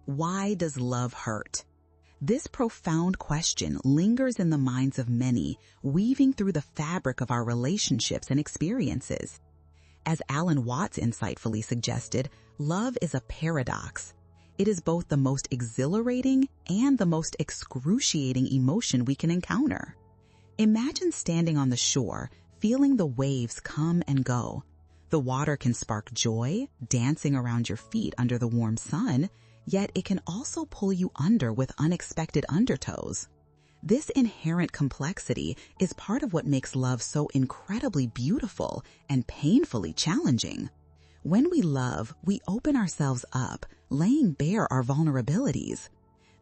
Why does love hurt? This profound question lingers in the minds of many, weaving through the fabric of our relationships and experiences. As Alan Watts insightfully suggested, love is a paradox. It is both the most exhilarating and the most excruciating emotion we can encounter. Imagine standing on the shore, feeling the waves come and go. The water can spark joy, dancing around your feet under the warm sun, yet it can also pull you under with unexpected undertows. This inherent complexity is part of what makes love so incredibly beautiful and painfully challenging. When we love, we open ourselves up, laying bare our vulnerabilities.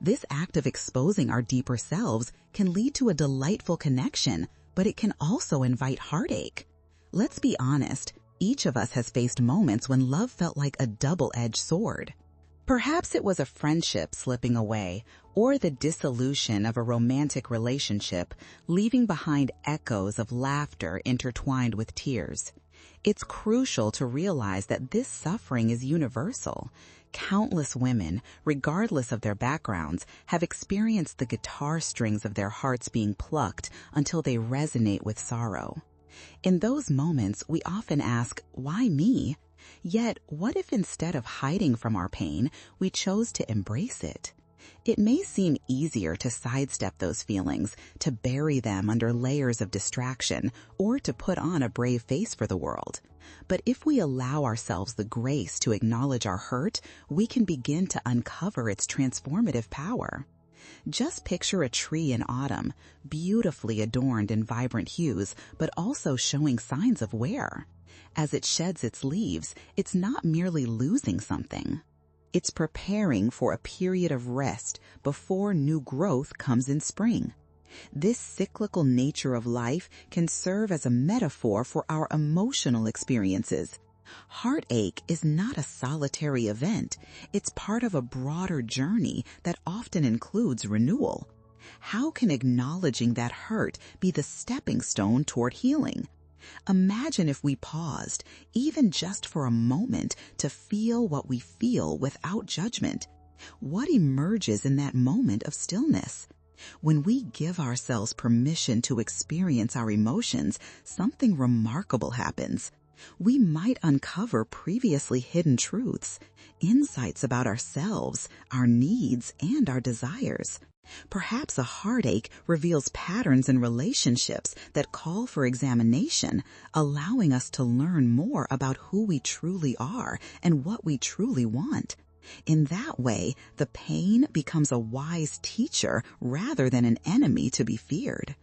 This act of exposing our deeper selves can lead to a delightful connection, but it can also invite heartache. Let's be honest, each of us has faced moments when love felt like a double-edged sword. Perhaps it was a friendship slipping away, or the dissolution of a romantic relationship, leaving behind echoes of laughter intertwined with tears. It's crucial to realize that this suffering is universal. Countless women, regardless of their backgrounds, have experienced the guitar strings of their hearts being plucked until they resonate with sorrow. In those moments, we often ask, why me? Yet, what if instead of hiding from our pain, we chose to embrace it? It may seem easier to sidestep those feelings, to bury them under layers of distraction, or to put on a brave face for the world. But if we allow ourselves the grace to acknowledge our hurt, we can begin to uncover its transformative power. Just picture a tree in autumn, beautifully adorned in vibrant hues, but also showing signs of wear. As it sheds its leaves, it's not merely losing something. It's preparing for a period of rest before new growth comes in spring. This cyclical nature of life can serve as a metaphor for our emotional experiences. Heartache is not a solitary event. It's part of a broader journey that often includes renewal. How can acknowledging that hurt be the stepping stone toward healing? Imagine if we paused, even just for a moment, to feel what we feel without judgment. What emerges in that moment of stillness? When we give ourselves permission to experience our emotions, something remarkable happens. We might uncover previously hidden truths, insights about ourselves, our needs, and our desires. Perhaps a heartache reveals patterns in relationships that call for examination, allowing us to learn more about who we truly are and what we truly want. In that way, the pain becomes a wise teacher rather than an enemy to be feared.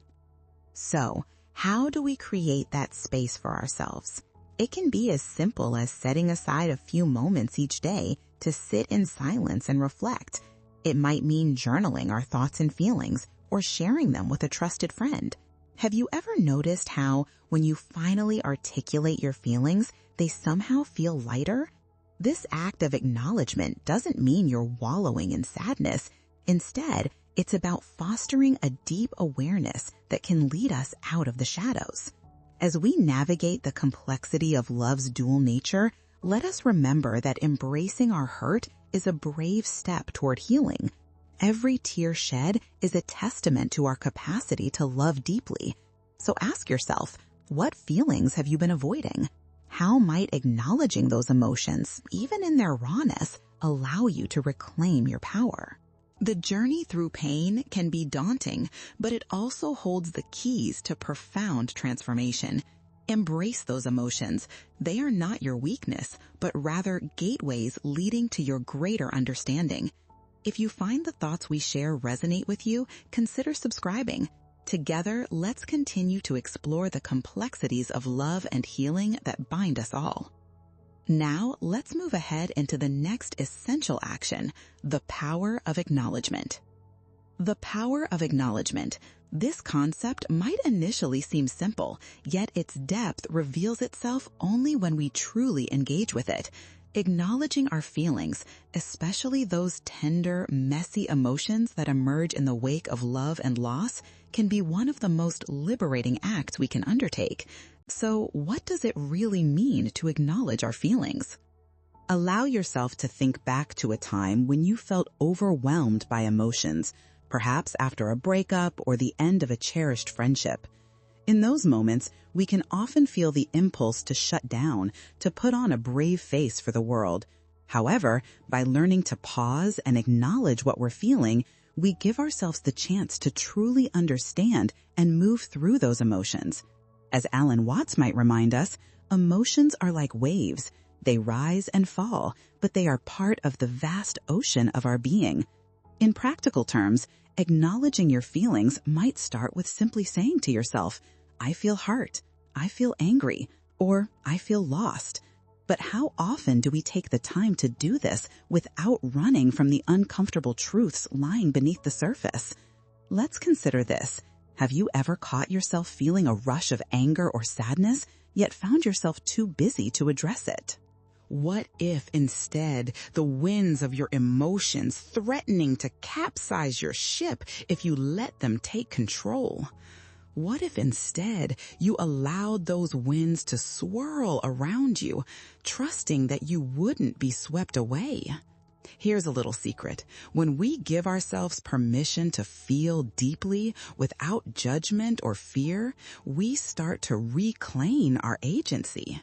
So, how do we create that space for ourselves? It can be as simple as setting aside a few moments each day to sit in silence and reflect. It might mean journaling our thoughts and feelings or sharing them with a trusted friend. Have you ever noticed how, when you finally articulate your feelings, they somehow feel lighter? This act of acknowledgement doesn't mean you're wallowing in sadness. Instead, it's about fostering a deep awareness that can lead us out of the shadows. As we navigate the complexity of love's dual nature, let us remember that embracing our hurt is a brave step toward healing. Every tear shed is a testament to our capacity to love deeply. So ask yourself, what feelings have you been avoiding? How might acknowledging those emotions, even in their rawness, allow you to reclaim your power? The journey through pain can be daunting, but it also holds the keys to profound transformation. Embrace those emotions. They are not your weakness, but rather gateways leading to your greater understanding. If you find the thoughts we share resonate with you, consider subscribing. Together, let's continue to explore the complexities of love and healing that bind us all. Now, let's move ahead into the next essential action, the power of acknowledgement. The power of acknowledgement. This concept might initially seem simple, yet its depth reveals itself only when we truly engage with it. Acknowledging our feelings, especially those tender, messy emotions that emerge in the wake of love and loss, can be one of the most liberating acts we can undertake. So, what does it really mean to acknowledge our feelings? Allow yourself to think back to a time when you felt overwhelmed by emotions, perhaps after a breakup or the end of a cherished friendship. In those moments, we can often feel the impulse to shut down, to put on a brave face for the world. However, by learning to pause and acknowledge what we're feeling, we give ourselves the chance to truly understand and move through those emotions. As Alan Watts might remind us, emotions are like waves. They rise and fall, but they are part of the vast ocean of our being. In practical terms, acknowledging your feelings might start with simply saying to yourself, I feel hurt, I feel angry, or I feel lost. But how often do we take the time to do this without running from the uncomfortable truths lying beneath the surface? Let's consider this. Have you ever caught yourself feeling a rush of anger or sadness, yet found yourself too busy to address it? What if instead the winds of your emotions threatening to capsize your ship if you let them take control? What if instead you allowed those winds to swirl around you, trusting that you wouldn't be swept away? Here's a little secret. When we give ourselves permission to feel deeply without judgment or fear, we start to reclaim our agency.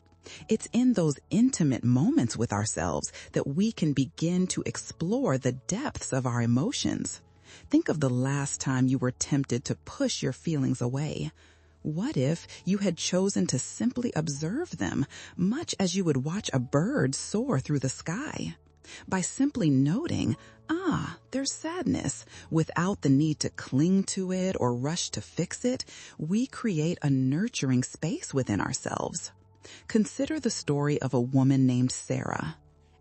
It's in those intimate moments with ourselves that we can begin to explore the depths of our emotions. Think of the last time you were tempted to push your feelings away. What if you had chosen to simply observe them, much as you would watch a bird soar through the sky? By simply noting, there's sadness, without the need to cling to it or rush to fix it, we create a nurturing space within ourselves. Consider the story of a woman named Sarah.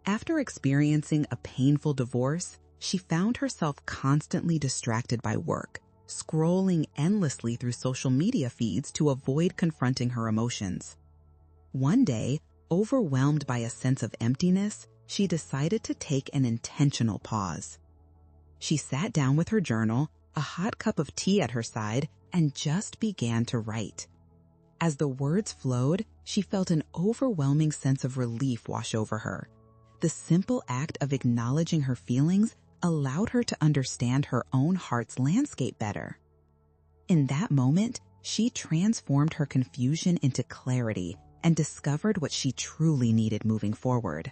After experiencing a painful divorce, she found herself constantly distracted by work, scrolling endlessly through social media feeds to avoid confronting her emotions. One day, overwhelmed by a sense of emptiness, she decided to take an intentional pause. She sat down with her journal, a hot cup of tea at her side, and just began to write. As the words flowed, she felt an overwhelming sense of relief wash over her. The simple act of acknowledging her feelings allowed her to understand her own heart's landscape better. In that moment, she transformed her confusion into clarity and discovered what she truly needed moving forward.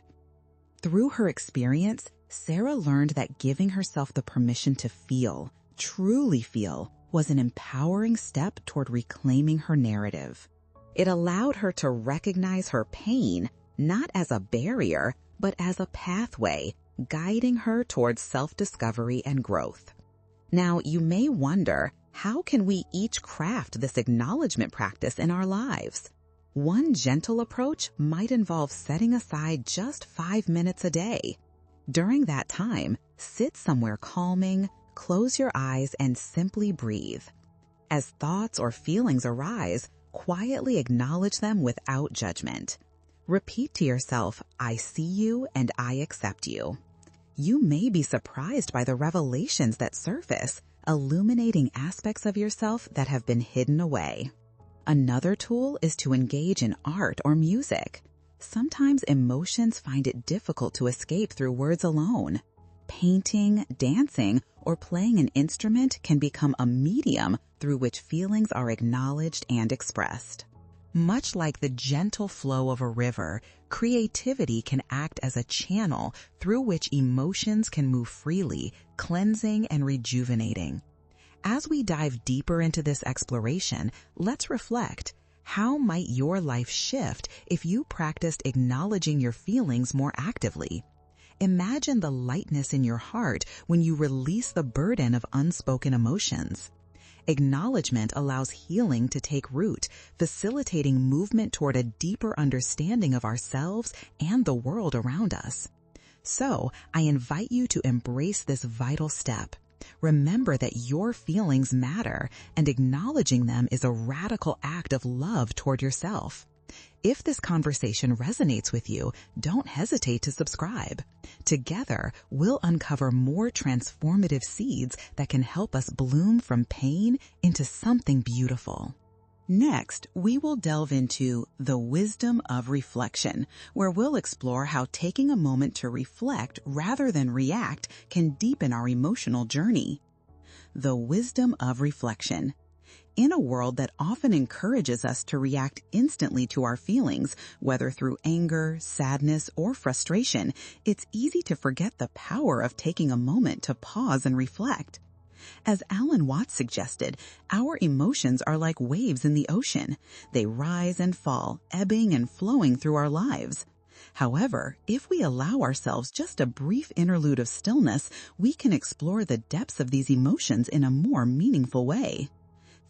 Through her experience, Sarah learned that giving herself the permission to feel, truly feel, was an empowering step toward reclaiming her narrative. It allowed her to recognize her pain not as a barrier, but as a pathway, guiding her towards self-discovery and growth. Now, you may wonder, how can we each craft this acknowledgement practice in our lives? One gentle approach might involve setting aside just 5 minutes a day. During that time, sit somewhere calming, close your eyes, and simply breathe. As thoughts or feelings arise, quietly acknowledge them without judgment. Repeat to yourself, I see you and I accept you. You may be surprised by the revelations that surface, illuminating aspects of yourself that have been hidden away. Another tool is to engage in art or music. Sometimes emotions find it difficult to escape through words alone. Painting, dancing, or playing an instrument can become a medium through which feelings are acknowledged and expressed. Much like the gentle flow of a river, creativity can act as a channel through which emotions can move freely, cleansing and rejuvenating. As we dive deeper into this exploration, let's reflect. How might your life shift if you practiced acknowledging your feelings more actively? Imagine the lightness in your heart when you release the burden of unspoken emotions. Acknowledgement allows healing to take root, facilitating movement toward a deeper understanding of ourselves and the world around us. So, I invite you to embrace this vital step. Remember that your feelings matter, and acknowledging them is a radical act of love toward yourself. If this conversation resonates with you, don't hesitate to subscribe. Together, we'll uncover more transformative seeds that can help us bloom from pain into something beautiful. Next, we will delve into the wisdom of reflection, where we'll explore how taking a moment to reflect rather than react can deepen our emotional journey. The wisdom of reflection. In a world that often encourages us to react instantly to our feelings, whether through anger, sadness, or frustration, it's easy to forget the power of taking a moment to pause and reflect. As Alan Watts suggested, our emotions are like waves in the ocean. They rise and fall, ebbing and flowing through our lives. However, if we allow ourselves just a brief interlude of stillness, we can explore the depths of these emotions in a more meaningful way.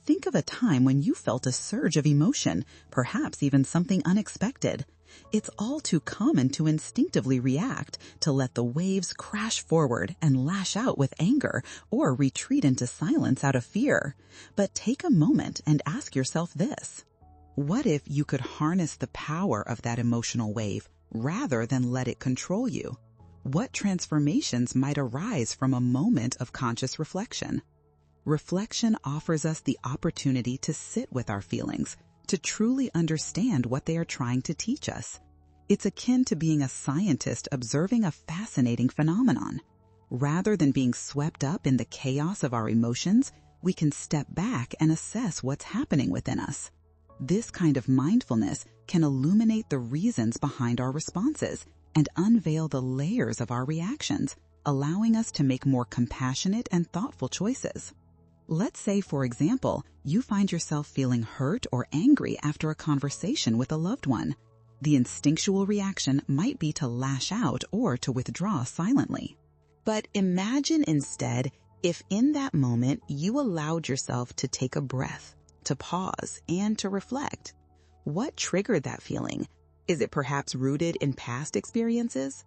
Think of a time when you felt a surge of emotion, perhaps even something unexpected. It's all too common to instinctively react, to let the waves crash forward and lash out with anger or retreat into silence out of fear. But take a moment and ask yourself this. What if you could harness the power of that emotional wave rather than let it control you? What transformations might arise from a moment of conscious reflection? Reflection offers us the opportunity to sit with our feelings, to truly understand what they are trying to teach us. It's akin to being a scientist observing a fascinating phenomenon. Rather than being swept up in the chaos of our emotions, we can step back and assess what's happening within us. This kind of mindfulness can illuminate the reasons behind our responses and unveil the layers of our reactions, allowing us to make more compassionate and thoughtful choices. Let's say, for example, you find yourself feeling hurt or angry after a conversation with a loved one. The instinctual reaction might be to lash out or to withdraw silently. But imagine instead if in that moment you allowed yourself to take a breath, to pause, and to reflect. What triggered that feeling? Is it perhaps rooted in past experiences?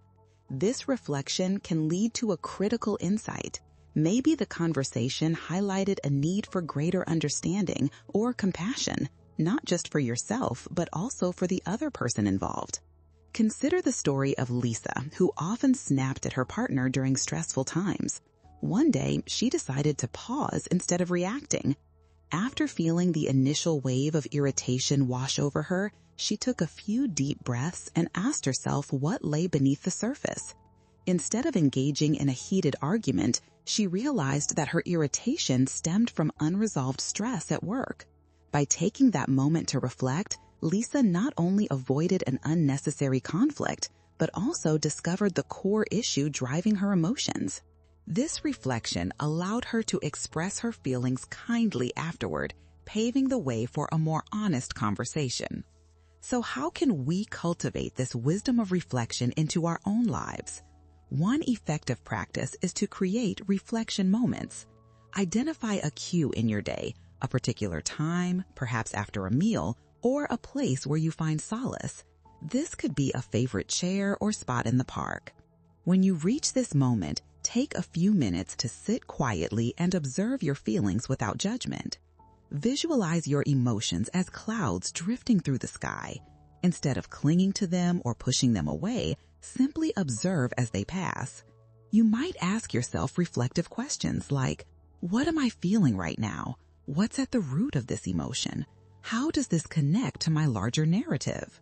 This reflection can lead to a critical insight. Maybe the conversation highlighted a need for greater understanding or compassion, not just for yourself, but also for the other person involved. Consider the story of Lisa, who often snapped at her partner during stressful times. One day, she decided to pause instead of reacting. After feeling the initial wave of irritation wash over her, she took a few deep breaths and asked herself what lay beneath the surface. Instead of engaging in a heated argument, she realized that her irritation stemmed from unresolved stress at work. By taking that moment to reflect, Lisa not only avoided an unnecessary conflict, but also discovered the core issue driving her emotions. This reflection allowed her to express her feelings kindly afterward, paving the way for a more honest conversation. So how can we cultivate this wisdom of reflection into our own lives? One effective practice is to create reflection moments. Identify a cue in your day, a particular time, perhaps after a meal, or a place where you find solace. This could be a favorite chair or spot in the park. When you reach this moment, take a few minutes to sit quietly and observe your feelings without judgment. Visualize your emotions as clouds drifting through the sky. Instead of clinging to them or pushing them away, simply observe as they pass. You might ask yourself reflective questions like, what am I feeling right now? What's at the root of this emotion? How does this connect to my larger narrative?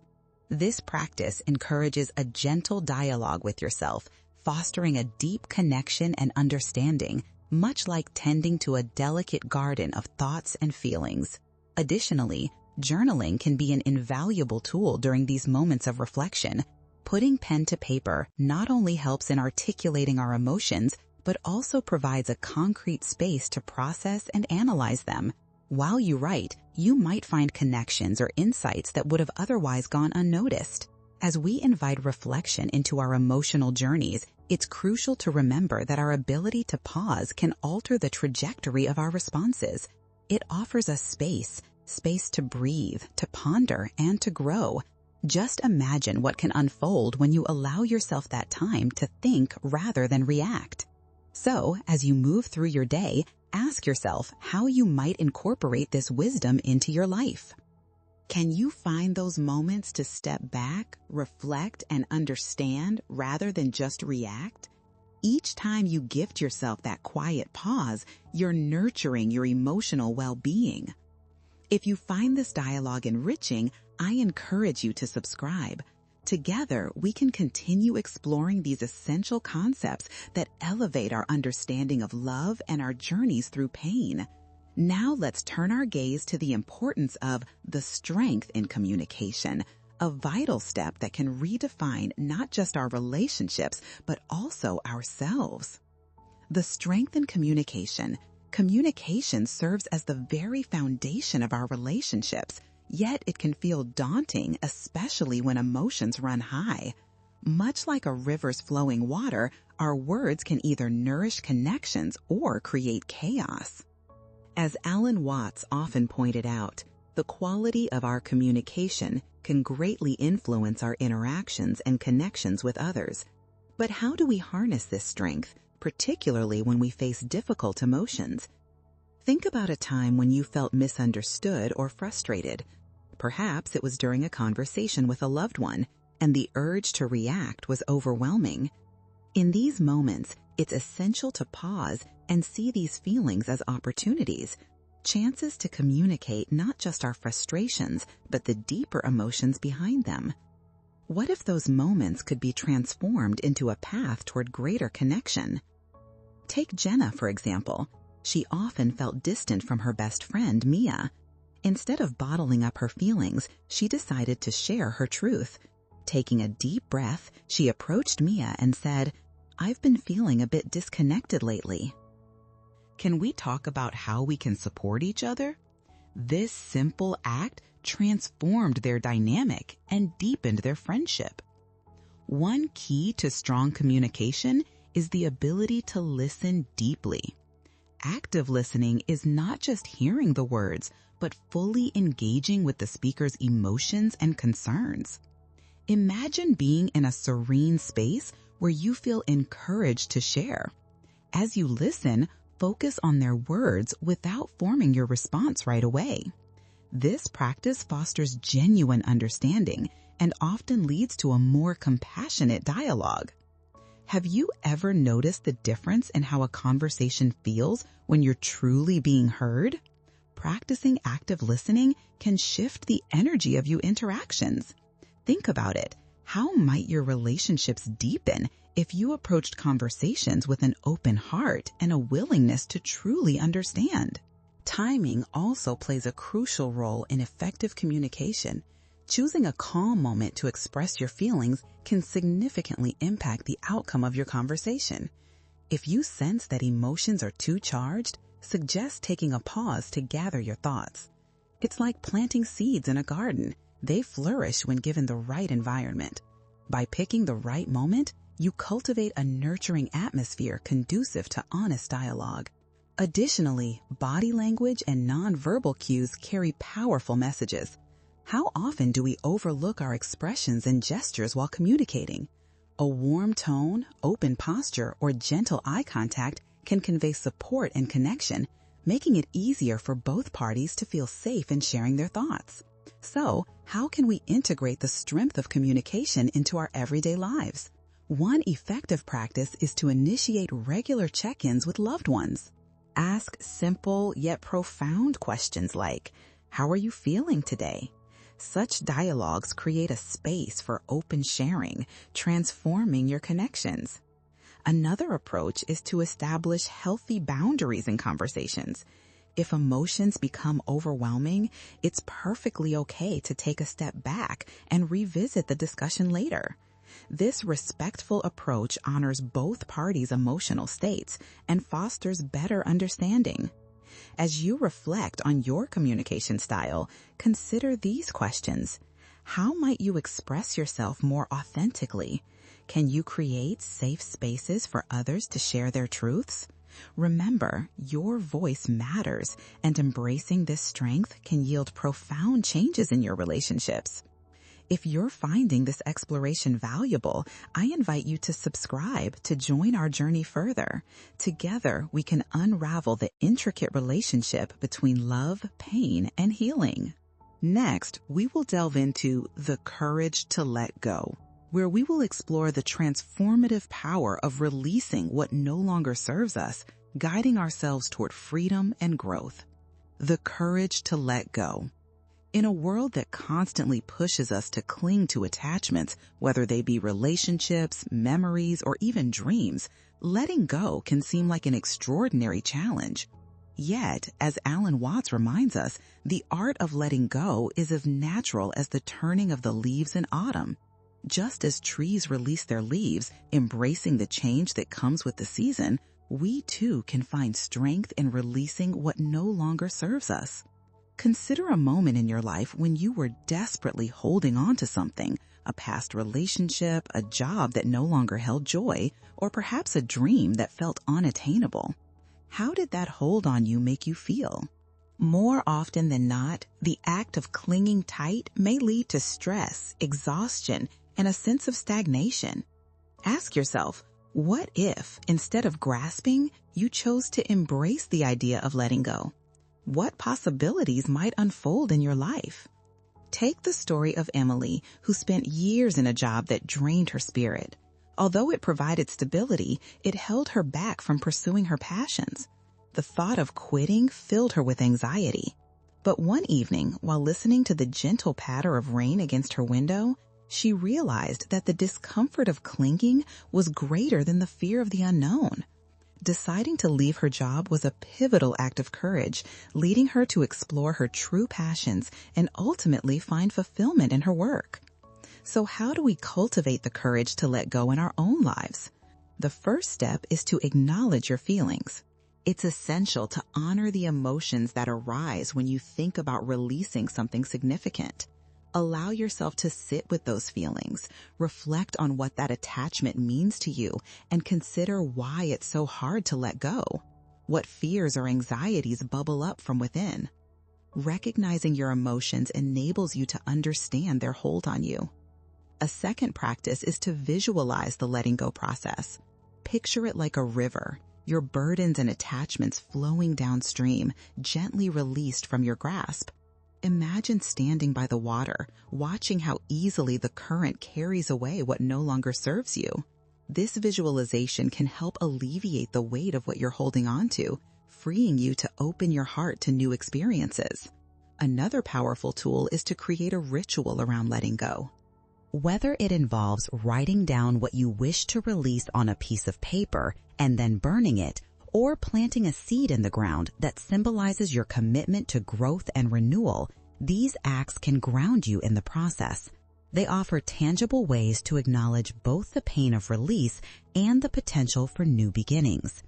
This practice encourages a gentle dialogue with yourself, fostering a deep connection and understanding, much like tending to a delicate garden of thoughts and feelings. Additionally, journaling can be an invaluable tool during these moments of reflection. Putting pen to paper not only helps in articulating our emotions, but also provides a concrete space to process and analyze them. While you write, you might find connections or insights that would have otherwise gone unnoticed. As we invite reflection into our emotional journeys, it's crucial to remember that our ability to pause can alter the trajectory of our responses. It offers us space to breathe, to ponder, and to grow. Just imagine what can unfold when you allow yourself that time to think rather than react. So, as you move through your day, ask yourself how you might incorporate this wisdom into your life. Can you find those moments to step back, reflect, and understand rather than just react? Each time you gift yourself that quiet pause, you're nurturing your emotional well-being. If you find this dialogue enriching, I encourage you to subscribe. Together, we can continue exploring these essential concepts that elevate our understanding of love and our journeys through pain. Now let's turn our gaze to the importance of the strength in communication, a vital step that can redefine not just our relationships, but also ourselves. The strength in communication. Communication serves as the very foundation of our relationships, yet it can feel daunting, especially when emotions run high. Much like a river's flowing water, our words can either nourish connections or create chaos. As Alan Watts often pointed out, the quality of our communication can greatly influence our interactions and connections with others. But how do we harness this strength, particularly when we face difficult emotions? Think about a time when you felt misunderstood or frustrated. Perhaps it was during a conversation with a loved one, and the urge to react was overwhelming. In these moments, it's essential to pause and see these feelings as opportunities, chances to communicate not just our frustrations, but the deeper emotions behind them. What if those moments could be transformed into a path toward greater connection? Take Jenna, for example. She often felt distant from her best friend, Mia. Instead of bottling up her feelings, she decided to share her truth. Taking a deep breath, she approached Mia and said, "I've been feeling a bit disconnected lately. Can we talk about how we can support each other?" This simple act transformed their dynamic and deepened their friendship. One key to strong communication is the ability to listen deeply. Active listening is not just hearing the words, but fully engaging with the speaker's emotions and concerns. Imagine being in a serene space where you feel encouraged to share. As you listen, focus on their words without forming your response right away. This practice fosters genuine understanding and often leads to a more compassionate dialogue. Have you ever noticed the difference in how a conversation feels when you're truly being heard? Practicing active listening can shift the energy of your interactions. Think about it. How might your relationships deepen if you approached conversations with an open heart and a willingness to truly understand? Timing also plays a crucial role in effective communication. Choosing a calm moment to express your feelings can significantly impact the outcome of your conversation. If you sense that emotions are too charged, suggest taking a pause to gather your thoughts. It's like planting seeds in a garden. They flourish when given the right environment. By picking the right moment, you cultivate a nurturing atmosphere conducive to honest dialogue. Additionally, body language and nonverbal cues carry powerful messages. How often do we overlook our expressions and gestures while communicating? A warm tone, open posture, or gentle eye contact can convey support and connection, making it easier for both parties to feel safe in sharing their thoughts. So, how can we integrate the strength of communication into our everyday lives? One effective practice is to initiate regular check-ins with loved ones. Ask simple yet profound questions like, "How are you feeling today?" Such dialogues create a space for open sharing, transforming your connections. Another approach is to establish healthy boundaries in conversations. If emotions become overwhelming, it's perfectly okay to take a step back and revisit the discussion later. This respectful approach honors both parties' emotional states and fosters better understanding. As you reflect on your communication style, consider these questions. How might you express yourself more authentically? Can you create safe spaces for others to share their truths? Remember, your voice matters, and embracing this strength can yield profound changes in your relationships. If you're finding this exploration valuable, I invite you to subscribe to join our journey further. Together, we can unravel the intricate relationship between love, pain, and healing. Next, we will delve into the courage to let go, where we will explore the transformative power of releasing what no longer serves us, guiding ourselves toward freedom and growth. the courage to let go. In a world that constantly pushes us to cling to attachments, whether they be relationships, memories, or even dreams, letting go can seem like an extraordinary challenge. Yet, as Alan Watts reminds us, the art of letting go is as natural as the turning of the leaves in autumn. Just as trees release their leaves, embracing the change that comes with the season, we too can find strength in releasing what no longer serves us. Consider a moment in your life when you were desperately holding on to something, a past relationship, a job that no longer held joy, or perhaps a dream that felt unattainable. How did that hold on you make you feel? More often than not, the act of clinging tight may lead to stress, exhaustion, and a sense of stagnation. Ask yourself, what if, instead of grasping, you chose to embrace the idea of letting go? What possibilities might unfold in your life? Take the story of Emily, who spent years in a job that drained her spirit. Although it provided stability, it held her back from pursuing her passions. The thought of quitting filled her with anxiety. But one evening, while listening to the gentle patter of rain against her window, she realized that the discomfort of clinging was greater than the fear of the unknown. Deciding to leave her job was a pivotal act of courage, leading her to explore her true passions and ultimately find fulfillment in her work. So how do we cultivate the courage to let go in our own lives? The first step is to acknowledge your feelings. It's essential to honor the emotions that arise when you think about releasing something significant. Allow yourself to sit with those feelings, reflect on what that attachment means to you, and consider why it's so hard to let go. What fears or anxieties bubble up from within? Recognizing your emotions enables you to understand their hold on you. A second practice is to visualize the letting go process. Picture it like a river, your burdens and attachments flowing downstream, gently released from your grasp. Imagine standing by the water, watching how easily the current carries away what no longer serves you. This visualization can help alleviate the weight of what you're holding on to, freeing you to open your heart to new experiences. Another powerful tool is to create a ritual around letting go. Whether it involves writing down what you wish to release on a piece of paper and then burning it, or planting a seed in the ground that symbolizes your commitment to growth and renewal, these acts can ground you in the process. They offer tangible ways to acknowledge both the pain of release and the potential for new beginnings.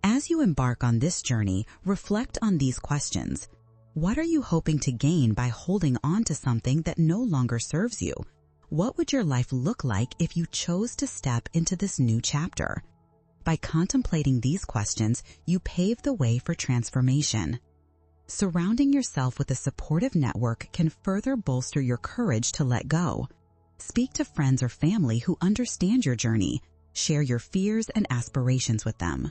As you embark on this journey, reflect on these questions. What are you hoping to gain by holding on to something that no longer serves you? What would your life look like if you chose to step into this new chapter? By contemplating these questions, you pave the way for transformation. Surrounding yourself with a supportive network can further bolster your courage to let go. Speak to friends or family who understand your journey. Share your fears and aspirations with them.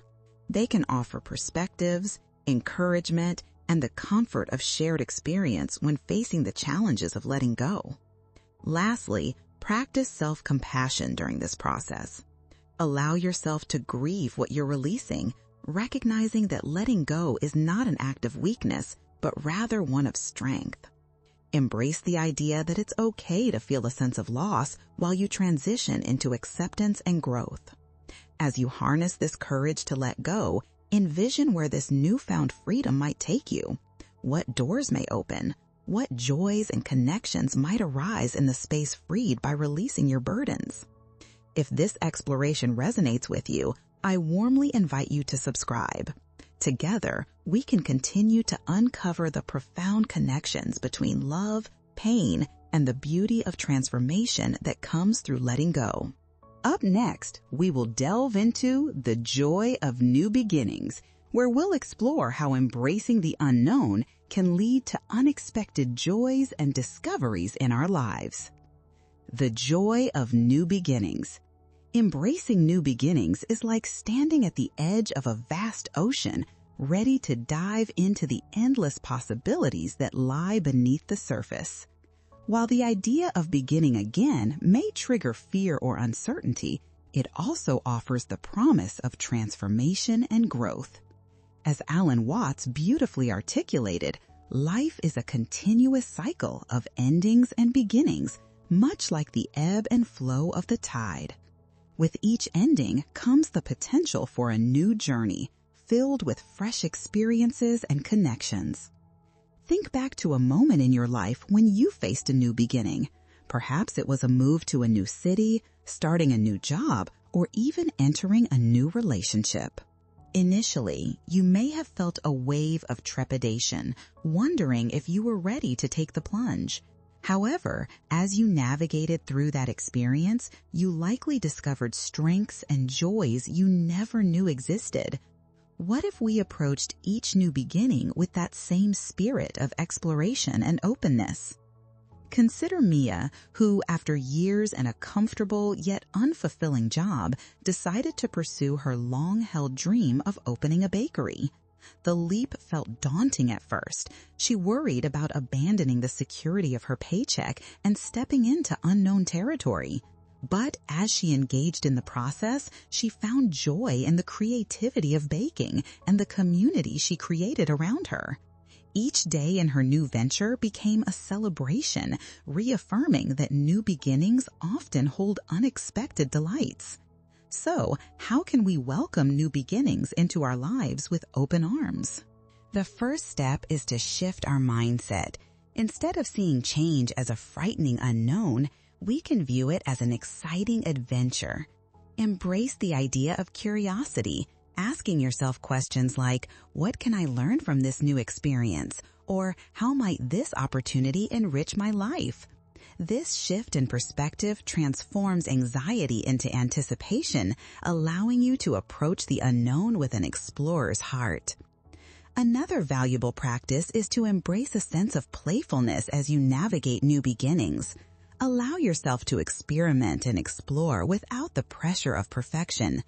They can offer perspectives, encouragement, and the comfort of shared experience when facing the challenges of letting go. Lastly, practice self-compassion during this process. Allow yourself to grieve what you're releasing, recognizing that letting go is not an act of weakness, but rather one of strength. Embrace the idea that it's okay to feel a sense of loss while you transition into acceptance and growth. As you harness this courage to let go, envision where this newfound freedom might take you. What doors may open? What joys and connections might arise in the space freed by releasing your burdens? If this exploration resonates with you, I warmly invite you to subscribe. Together, we can continue to uncover the profound connections between love, pain, and the beauty of transformation that comes through letting go. Up next, we will delve into the joy of new beginnings, where we'll explore how embracing the unknown can lead to unexpected joys and discoveries in our lives. The joy of new beginnings. Embracing new beginnings is like standing at the edge of a vast ocean, ready to dive into the endless possibilities that lie beneath the surface. While the idea of beginning again may trigger fear or uncertainty, it also offers the promise of transformation and growth. As Alan Watts beautifully articulated, life is a continuous cycle of endings and beginnings, much like the ebb and flow of the tide. With each ending comes the potential for a new journey, filled with fresh experiences and connections. Think back to a moment in your life when you faced a new beginning. Perhaps it was a move to a new city, starting a new job, or even entering a new relationship. Initially, you may have felt a wave of trepidation, wondering if you were ready to take the plunge. However, as you navigated through that experience, you likely discovered strengths and joys you never knew existed. What if we approached each new beginning with that same spirit of exploration and openness? Consider Mia, who, after years in a comfortable yet unfulfilling job, decided to pursue her long-held dream of opening a bakery. The leap felt daunting at first. She worried about abandoning the security of her paycheck and stepping into unknown territory. But as she engaged in the process, she found joy in the creativity of baking and the community she created around her. Each day in her new venture became a celebration, reaffirming that new beginnings often hold unexpected delights. So, how can we welcome new beginnings into our lives with open arms? The first step is to shift our mindset. Instead of seeing change as a frightening unknown, we can view it as an exciting adventure. Embrace the idea of curiosity, asking yourself questions like, what can I learn from this new experience? Or how might this opportunity enrich my life? This shift in perspective transforms anxiety into anticipation, allowing you to approach the unknown with an explorer's heart. Another valuable practice is to embrace a sense of playfulness as you navigate new beginnings. Allow yourself to experiment and explore without the pressure of perfection.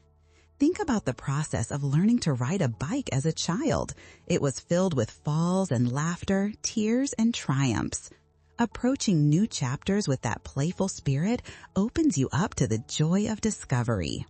Think about the process of learning to ride a bike as a child. It was filled with falls and laughter, tears and triumphs. Approaching new chapters with that playful spirit opens you up to the joy of discovery.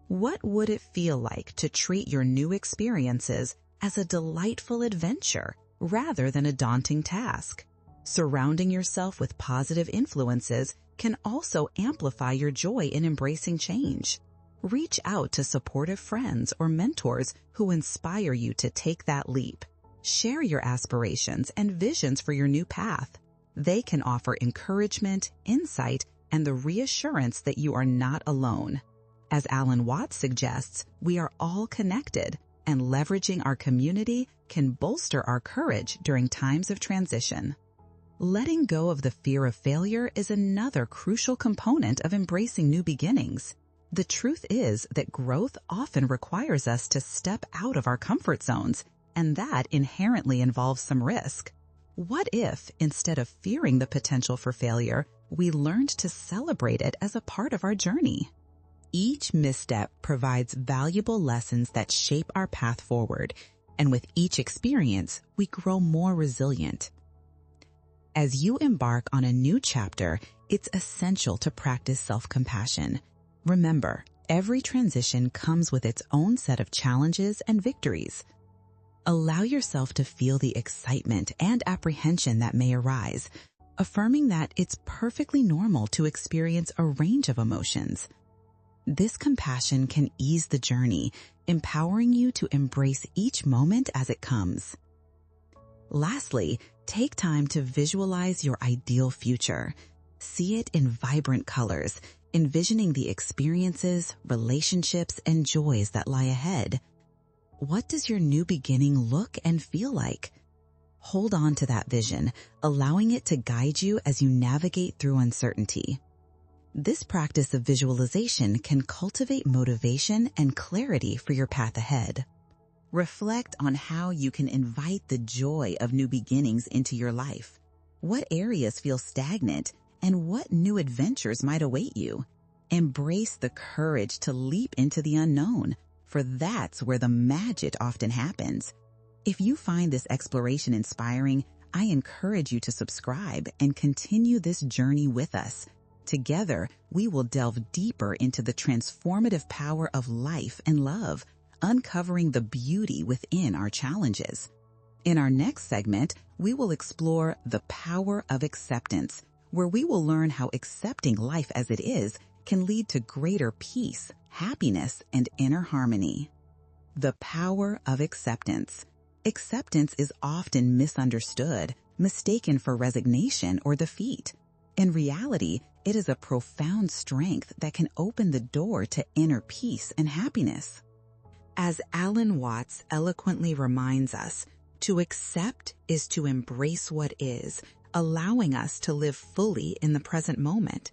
What would it feel like to treat your new experiences as a delightful adventure rather than a daunting task? Surrounding yourself with positive influences can also amplify your joy in embracing change. Reach out to supportive friends or mentors who inspire you to take that leap. Share your aspirations and visions for your new path. They can offer encouragement, insight, and the reassurance that you are not alone. As Alan Watts suggests, we are all connected, and leveraging our community can bolster our courage during times of transition. Letting go of the fear of failure is another crucial component of embracing new beginnings. The truth is that growth often requires us to step out of our comfort zones, and that inherently involves some risk. What if, instead of fearing the potential for failure, we learned to celebrate it as a part of our journey? Each misstep provides valuable lessons that shape our path forward, and with each experience, we grow more resilient. As you embark on a new chapter, it's essential to practice self-compassion. Remember, every transition comes with its own set of challenges and victories. Allow yourself to feel the excitement and apprehension that may arise, affirming that it's perfectly normal to experience a range of emotions. This compassion can ease the journey, empowering you to embrace each moment as it comes. Lastly, take time to visualize your ideal future. See it in vibrant colors, envisioning the experiences, relationships, and joys that lie ahead. What does your new beginning look and feel like? Hold on to that vision, allowing it to guide you as you navigate through uncertainty. This practice of visualization can cultivate motivation and clarity for your path ahead. Reflect on how you can invite the joy of new beginnings into your life. What areas feel stagnant, and what new adventures might await you? Embrace the courage to leap into the unknown, for that's where the magic often happens. If you find this exploration inspiring, I encourage you to subscribe and continue this journey with us. Together, we will delve deeper into the transformative power of life and love, uncovering the beauty within our challenges. In our next segment, we will explore the power of acceptance, where we will learn how accepting life as it is can lead to greater peace, happiness, and inner harmony. The power of acceptance. Acceptance is often misunderstood, mistaken for resignation or defeat. In reality, it is a profound strength that can open the door to inner peace and happiness. As Alan Watts eloquently reminds us, to accept is to embrace what is, allowing us to live fully in the present moment.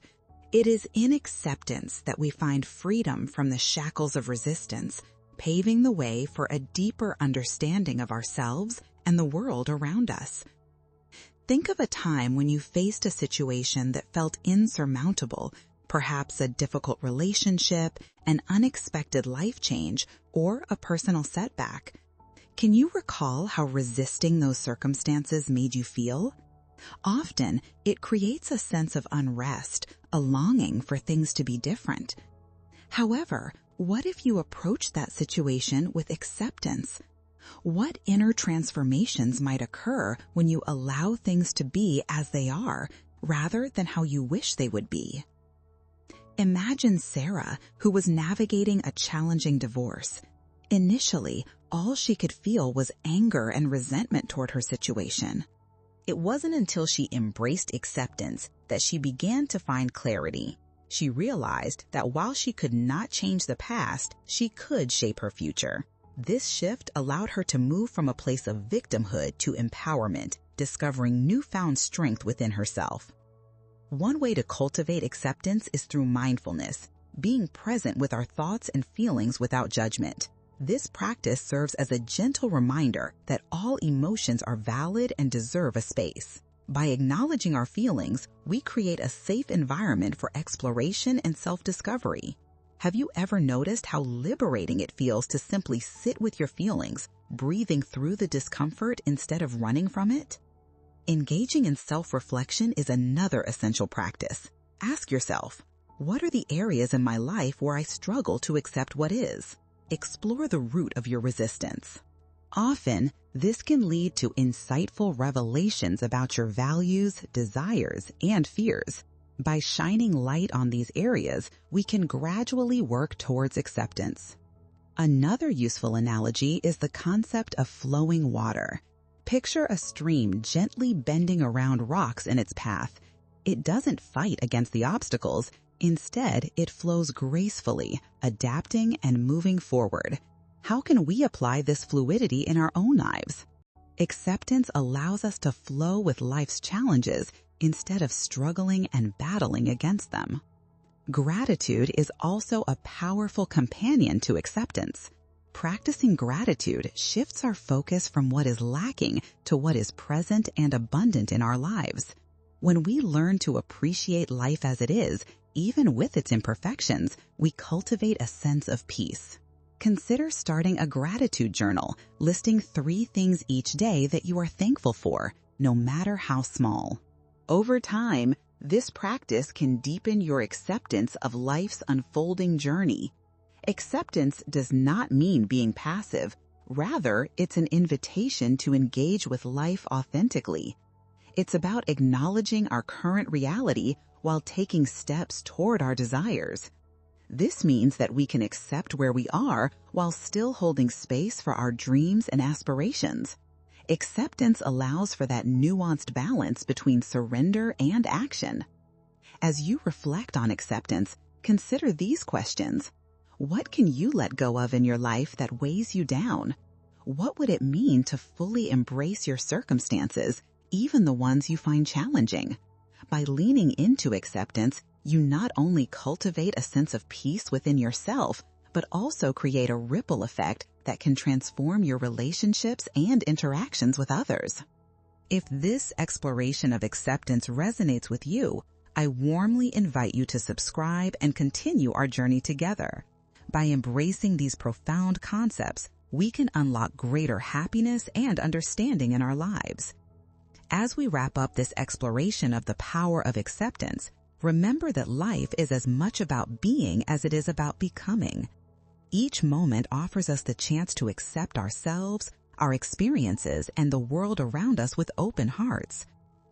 It is in acceptance that we find freedom from the shackles of resistance, paving the way for a deeper understanding of ourselves and the world around us. Think of a time when you faced a situation that felt insurmountable, perhaps a difficult relationship, an unexpected life change, or a personal setback. Can you recall how resisting those circumstances made you feel? Often, it creates a sense of unrest, a longing for things to be different. However, what if you approach that situation with acceptance? What inner transformations might occur when you allow things to be as they are, rather than how you wish they would be? Imagine Sarah, who was navigating a challenging divorce. Initially, all she could feel was anger and resentment toward her situation. It wasn't until she embraced acceptance that she began to find clarity. She realized that while she could not change the past, she could shape her future. This shift allowed her to move from a place of victimhood to empowerment, discovering newfound strength within herself. One way to cultivate acceptance is through mindfulness, being present with our thoughts and feelings without judgment. This practice serves as a gentle reminder that all emotions are valid and deserve a space. By acknowledging our feelings, we create a safe environment for exploration and self-discovery. Have you ever noticed how liberating it feels to simply sit with your feelings, breathing through the discomfort instead of running from it? Engaging in self-reflection is another essential practice. Ask yourself, what are the areas in my life where I struggle to accept what is? Explore the root of your resistance. Often, this can lead to insightful revelations about your values, desires, and fears. By shining light on these areas, we can gradually work towards acceptance. Another useful analogy is the concept of flowing water. Picture a stream gently bending around rocks in its path. It doesn't fight against the obstacles. Instead, it flows gracefully, adapting and moving forward. How can we apply this fluidity in our own lives? Acceptance allows us to flow with life's challenges instead of struggling and battling against them. Gratitude is also a powerful companion to acceptance. Practicing gratitude shifts our focus from what is lacking to what is present and abundant in our lives. When we learn to appreciate life as it is, even with its imperfections, we cultivate a sense of peace. Consider starting a gratitude journal, listing 3 things each day that you are thankful for, no matter how small. Over time, this practice can deepen your acceptance of life's unfolding journey. Acceptance does not mean being passive. Rather, it's an invitation to engage with life authentically. It's about acknowledging our current reality while taking steps toward our desires. This means that we can accept where we are while still holding space for our dreams and aspirations. Acceptance allows for that nuanced balance between surrender and action. As you reflect on acceptance, consider these questions. What can you let go of in your life that weighs you down? What would it mean to fully embrace your circumstances, even the ones you find challenging? By leaning into acceptance, you not only cultivate a sense of peace within yourself, but also create a ripple effect that can transform your relationships and interactions with others. If this exploration of acceptance resonates with you, I warmly invite you to subscribe and continue our journey together. By embracing these profound concepts, we can unlock greater happiness and understanding in our lives. As we wrap up this exploration of the power of acceptance, remember that life is as much about being as it is about becoming. Each moment offers us the chance to accept ourselves, our experiences, and the world around us with open hearts.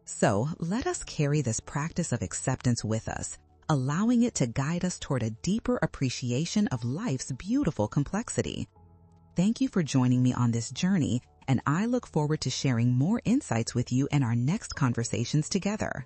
So let us carry this practice of acceptance with us, allowing it to guide us toward a deeper appreciation of life's beautiful complexity. Thank you for joining me on this journey, and I look forward to sharing more insights with you in our next conversations together.